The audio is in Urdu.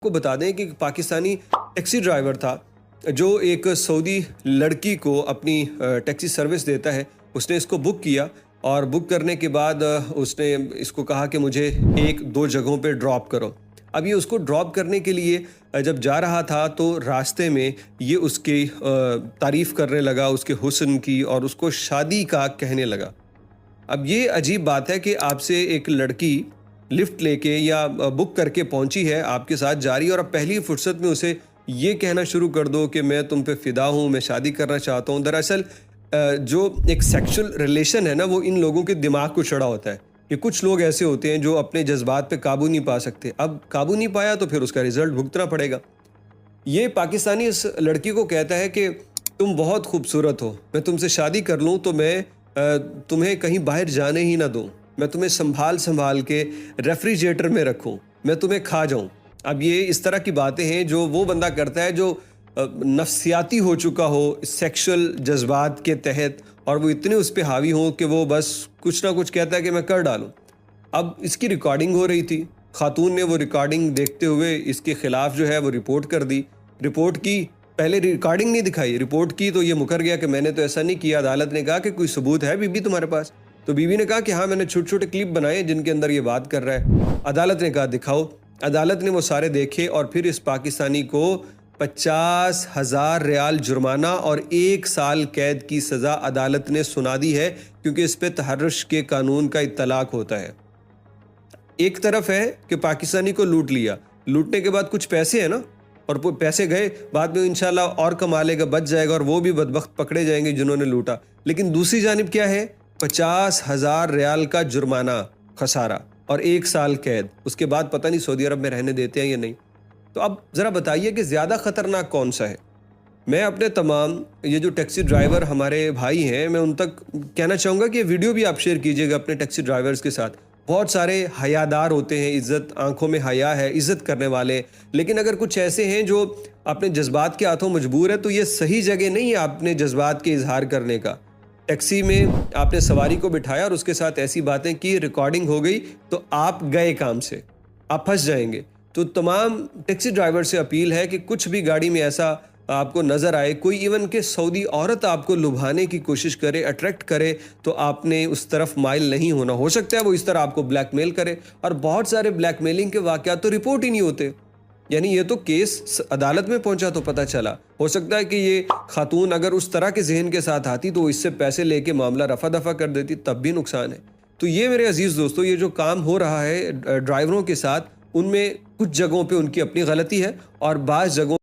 کو بتا دیں کہ پاکستانی ٹیکسی ڈرائیور تھا جو ایک سعودی لڑکی کو اپنی ٹیکسی سروس دیتا ہے. اس نے اس کو بک کیا اور بک کرنے کے بعد اس نے اس کو کہا کہ مجھے 1-2 جگہوں پہ ڈراپ کرو. اب یہ اس کو ڈراپ کرنے کے لیے جب جا رہا تھا تو راستے میں یہ اس کی تعریف کرنے لگا, اس کے حسن کی, اور اس کو شادی کا کہنے لگا. اب یہ عجیب بات ہے کہ آپ سے ایک لڑکی لفٹ لے کے یا بک کر کے پہنچی ہے, آپ کے ساتھ جا رہی ہے, اور اب پہلی فرصت میں اسے یہ کہنا شروع کر دو کہ میں تم پہ فدا ہوں, میں شادی کرنا چاہتا ہوں. دراصل جو ایک سیکشل ریلیشن ہے نا, وہ ان لوگوں کے دماغ کو چڑھا ہوتا ہے کہ کچھ لوگ ایسے ہوتے ہیں جو اپنے جذبات پہ قابو نہیں پا سکتے. اب قابو نہیں پایا تو پھر اس کا رزلٹ بھگتنا پڑے گا. یہ پاکستانی اس لڑکی کو کہتا ہے کہ تم بہت خوبصورت ہو, میں تم سے شادی کر لوں تو میں تمہیں کہیں باہر جانے ہی نہ دوں, میں تمہیں سنبھال کے ریفریجریٹر میں رکھوں, میں تمہیں کھا جاؤں. اب یہ اس طرح کی باتیں ہیں جو وہ بندہ کرتا ہے جو نفسیاتی ہو چکا ہو سیکشل جذبات کے تحت, اور وہ اتنے اس پہ حاوی ہوں کہ وہ بس کچھ نہ کچھ کہتا ہے کہ میں کر ڈالوں. اب اس کی ریکارڈنگ ہو رہی تھی, خاتون نے وہ ریکارڈنگ دیکھتے ہوئے اس کے خلاف جو ہے وہ رپورٹ کر دی. رپورٹ کی, پہلے ریکارڈنگ نہیں دکھائی, رپورٹ کی تو یہ مکر گیا کہ میں نے تو ایسا نہیں کیا. عدالت نے کہا کہ کوئی ثبوت ہے بی بی تمہارے پاس؟ تو بی بی نے کہا کہ ہاں میں نے چھوٹے چھوٹے کلپ بنائے جن کے اندر یہ بات کر رہا ہے. عدالت نے کہا دکھاؤ. عدالت نے وہ سارے دیکھے اور پھر اس پاکستانی کو 50,000 ریال جرمانہ اور 1 سال قید کی سزا عدالت نے سنا دی ہے, کیونکہ اس پہ تحرش کے قانون کا اطلاق ہوتا ہے. ایک طرف ہے کہ پاکستانی کو لوٹ لیا, لوٹنے کے بعد کچھ پیسے ہیں نا, اور پیسے گئے, بعد میں انشاءاللہ اور کما لے گا, بچ جائے گا, اور وہ بھی بدبخت پکڑے جائیں گے جنہوں نے لوٹا. لیکن دوسری جانب کیا ہے؟ 50,000 ریال کا جرمانہ, خسارہ, اور 1 سال قید. اس کے بعد پتہ نہیں سعودی عرب میں رہنے دیتے ہیں یا نہیں. تو اب ذرا بتائیے کہ زیادہ خطرناک کون سا ہے؟ میں اپنے تمام یہ جو ٹیکسی ڈرائیور ہمارے بھائی ہیں, میں ان تک کہنا چاہوں گا کہ یہ ویڈیو بھی آپ شیئر کیجئے گا اپنے ٹیکسی ڈرائیورز کے ساتھ. بہت سارے حیادار ہوتے ہیں, عزت, آنکھوں میں حیا ہے, عزت کرنے والے, لیکن اگر کچھ ایسے ہیں جو اپنے جذبات کے ہاتھوں مجبور ہے, تو یہ صحیح جگہ نہیں ہے اپنے جذبات کے اظہار کرنے کا. ٹیکسی میں آپ نے سواری کو بٹھایا اور اس کے ساتھ ایسی باتیں کی, ریکارڈنگ ہو گئی, تو آپ گئے کام سے, آپ پھنس جائیں گے. تو تمام ٹیکسی ڈرائیور سے اپیل ہے کہ کچھ بھی گاڑی میں ایسا آپ کو نظر آئے, کوئی ایون کہ سعودی عورت آپ کو لبھانے کی کوشش کرے, اٹریکٹ کرے, تو آپ نے اس طرف مائل نہیں ہونا. ہو سکتا ہے وہ اس طرح آپ کو بلیک میل کرے, اور بہت سارے بلیک میلنگ کے واقعات تو رپورٹ ہی نہیں ہوتے. یعنی یہ تو کیس عدالت میں پہنچا تو پتہ چلا. ہو سکتا ہے کہ یہ خاتون اگر اس طرح کے ذہن کے ساتھ آتی تو اس سے پیسے لے کے معاملہ رفع دفع کر دیتی, تب بھی نقصان ہے. تو یہ میرے عزیز دوستو, یہ جو کام ہو رہا ہے ڈرائیوروں کے ساتھ, ان میں کچھ جگہوں پہ ان کی اپنی غلطی ہے, اور بعض جگہوں